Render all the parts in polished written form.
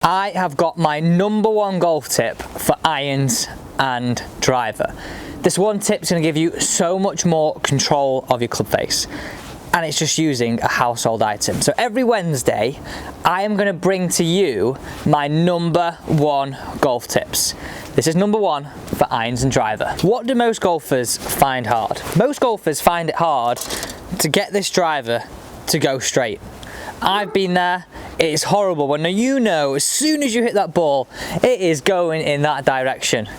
I have got my #1 golf tip for irons and driver. This one tip is going to give you so much more control of your club face, and it's just using a household item. So every Wednesday, I am going to bring to you my #1 golf tips. This is #1 for irons and driver. What do most golfers find hard? Most golfers find it hard to get this driver to go straight. I've been there. It is horrible when you know as soon as you hit that ball, it is going in that direction.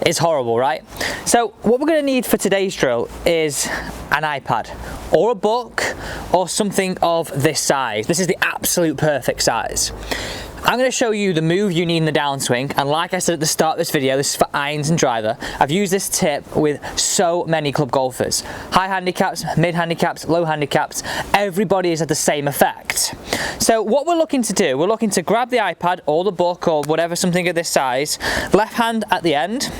It's horrible, right? So what we're going to need for today's drill is an iPad or a book or something of this size. This is the absolute perfect size. I'm going to show you the move you need in the downswing, and like I said at the start of this video, this is for irons and driver. I've used this tip with so many club golfers. High handicaps, mid handicaps, low handicaps, everybody has had the same effect. So what we're looking to do, we're looking to grab the iPad or the book or whatever, something of this size, left hand at the end,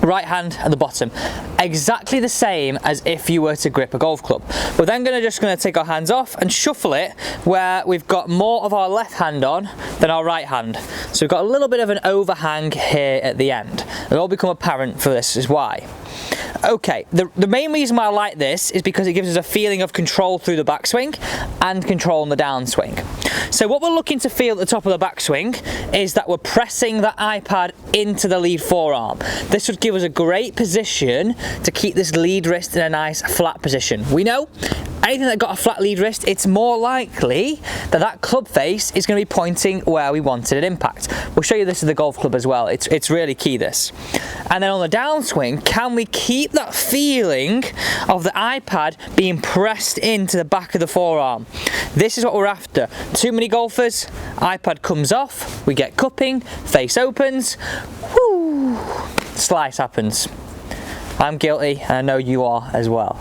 right hand at the bottom, exactly the same as if you were to grip a golf club. We're then just going to take our hands off and shuffle it where we've got more of our left hand on than our right hand. So we've got a little bit of an overhang here at the end. It'll all become apparent for this is why. Okay, the main reason why I like this is because it gives us a feeling of control through the backswing and control on the downswing. So what we're looking to feel at the top of the backswing is that we're pressing the iPad into the lead forearm. This would give us a great position to keep this lead wrist in a nice flat position. We know anything that got a flat lead wrist, it's more likely that that club face is going to be pointing where we wanted it impact. We'll show you this with the golf club as well. It's really key, this. And then on the downswing, can we keep that feeling of the iPad being pressed into the back of the forearm? This is what we're after. Too many golfers, iPad comes off, we get cupping, face opens, whoo, slice happens. I'm guilty, and I know you are as well.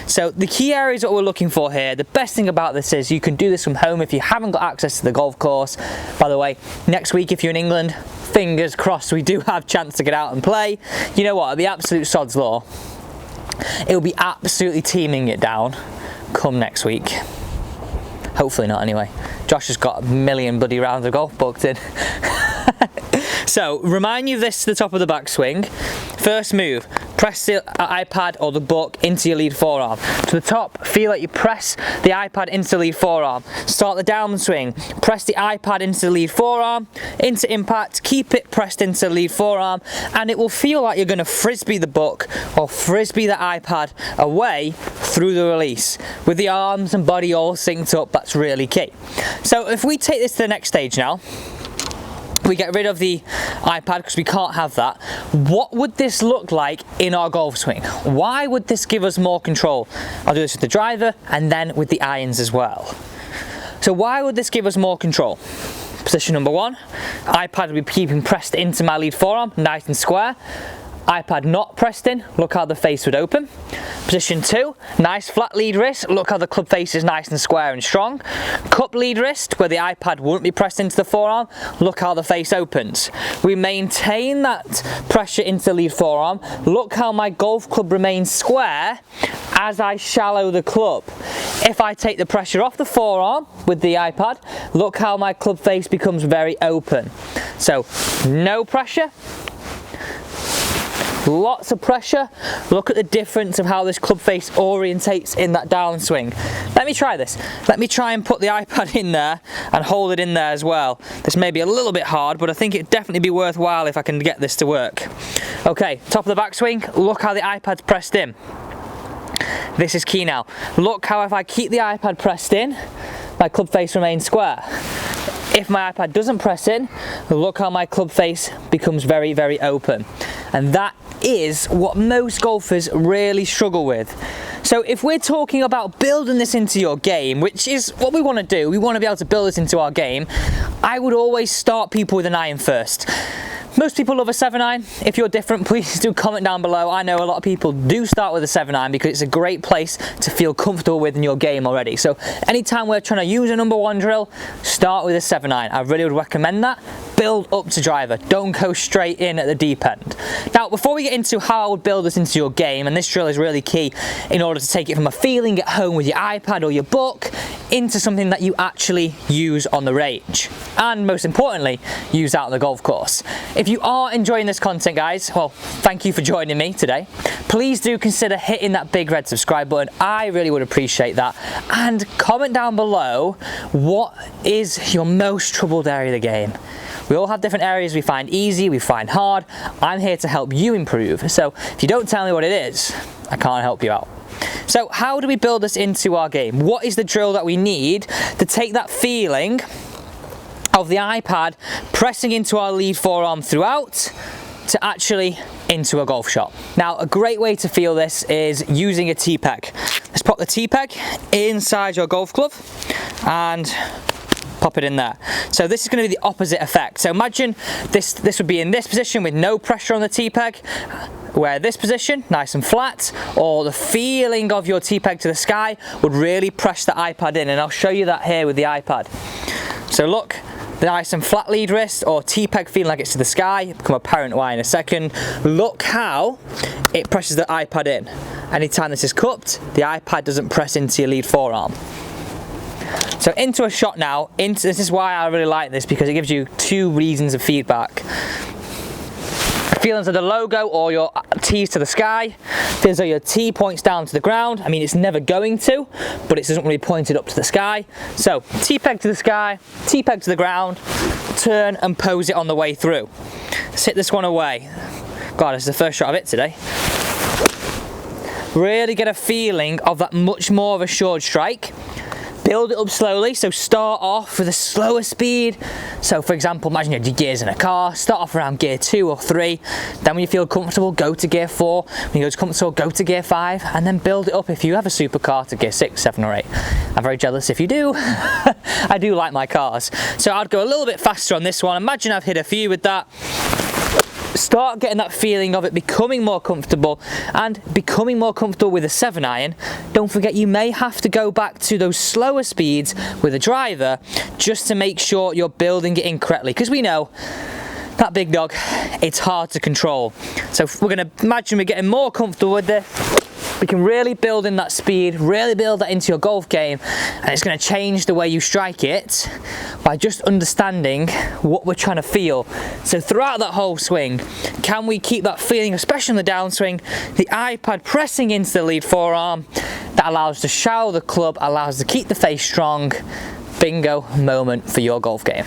So the key areas that we're looking for here, the best thing about this is you can do this from home if you haven't got access to the golf course. By the way, next week if you're in England, fingers crossed we do have a chance to get out and play. You know what, the absolute sod's law, it'll be absolutely teaming it down come next week. Hopefully not anyway. Josh has got a million bloody rounds of golf booked in. So, remind you of this to the top of the backswing. First move, press the iPad or the book into your lead forearm. To the top, feel like you press the iPad into the lead forearm. Start the downswing, press the iPad into the lead forearm, into impact, keep it pressed into the lead forearm, and it will feel like you're going to frisbee the book or frisbee the iPad away through the release. With the arms and body all synced up, that's really key. So if we take this to the next stage now, we get rid of the iPad because we can't have that. What would this look like in our golf swing? Why would this give us more control? I'll do this with the driver and then with the irons as well. So why would this give us more control? Position #1, iPad will be keeping pressed into my lead forearm, nice and square. iPad not pressed in, look how the face would open. Position 2, nice flat lead wrist, look how the club face is nice and square and strong. Cup lead wrist, where the iPad wouldn't be pressed into the forearm, look how the face opens. We maintain that pressure into the lead forearm, look how my golf club remains square as I shallow the club. If I take the pressure off the forearm with the iPad, look how my club face becomes very open. So, no pressure. Lots of pressure. Look at the difference of how this club face orientates in that downswing. Let me try this. Let me try and put the iPad in there and hold it in there as well. This may be a little bit hard, but I think it'd definitely be worthwhile if I can get this to work. Okay, top of the backswing, look how the iPad's pressed in. This is key now. Look how if I keep the iPad pressed in, my club face remains square. If my iPad doesn't press in, look how my club face becomes very, very open. And that is what most golfers really struggle with. So if we're talking about building this into your game, which is what we want to do, we want to be able to build this into our game, I would always start people with an iron first. Most people love a 7-iron. If you're different, please do comment down below. I know a lot of people do start with a 7-iron because it's a great place to feel comfortable with in your game already. So anytime we're trying to use a #1 drill, start with a 7-iron. I really would recommend that. Build up to driver. Don't go straight in at the deep end. Now, before we get into how I would build this into your game, and this drill is really key in order to take it from a feeling at home with your iPad or your book into something that you actually use on the range, and most importantly, use out on the golf course. If you are enjoying this content, guys, well, thank you for joining me today. Please do consider hitting that big red subscribe button. I really would appreciate that. And comment down below, what is your most troubled area of the game? We all have different areas we find easy, we find hard. I'm here to help you improve. So if you don't tell me what it is, I can't help you out. So how do we build this into our game? What is the drill that we need to take that feeling of the iPad pressing into our lead forearm throughout to actually into a golf shot? Now, a great way to feel this is using a T-peg. Let's pop the T-peg inside your golf glove and pop it in there. So this is going to be the opposite effect. So imagine this would be in this position with no pressure on the T-peg, where this position, nice and flat, or the feeling of your T-peg to the sky would really press the iPad in, and I'll show you that here with the iPad. So look, the nice and flat lead wrist, or T-peg feeling like it's to the sky, it'll become apparent why in a second. Look how it presses the iPad in. Anytime this is cupped, the iPad doesn't press into your lead forearm. So into a shot now, this is why I really like this, because it gives you two reasons of feedback. Feelings of the logo or your T's to the sky. Feels as though your T points down to the ground. I mean, it's never going to, but it doesn't really point it up to the sky. So T-peg to the sky, T-peg to the ground, turn and pose it on the way through. Let's hit this one away. God, this is the first shot of it today. Really get a feeling of that much more of a assured strike. Build it up slowly, so start off with a slower speed. So for example, imagine you have your gears in a car, start off around gear 2 or 3, then when you feel comfortable, go to gear 4, when you go comfortable, go to gear 5, and then build it up if you have a supercar to gear 6, 7 or 8. I'm very jealous if you do. I do like my cars. So I'd go a little bit faster on this one. Imagine I've hit a few with that. Start getting that feeling of it becoming more comfortable, and becoming more comfortable with a 7-iron. Don't forget, you may have to go back to those slower speeds with a driver just to make sure you're building it in correctly, because we know that big dog, it's hard to control. So we're going to imagine we're getting more comfortable with this. We can really build in that speed, really build that into your golf game, and it's going to change the way you strike it by just understanding what we're trying to feel. So throughout that whole swing, can we keep that feeling, especially in the downswing, the iPad pressing into the lead forearm, that allows us to shower the club, allows us to keep the face strong. Bingo moment for your golf game.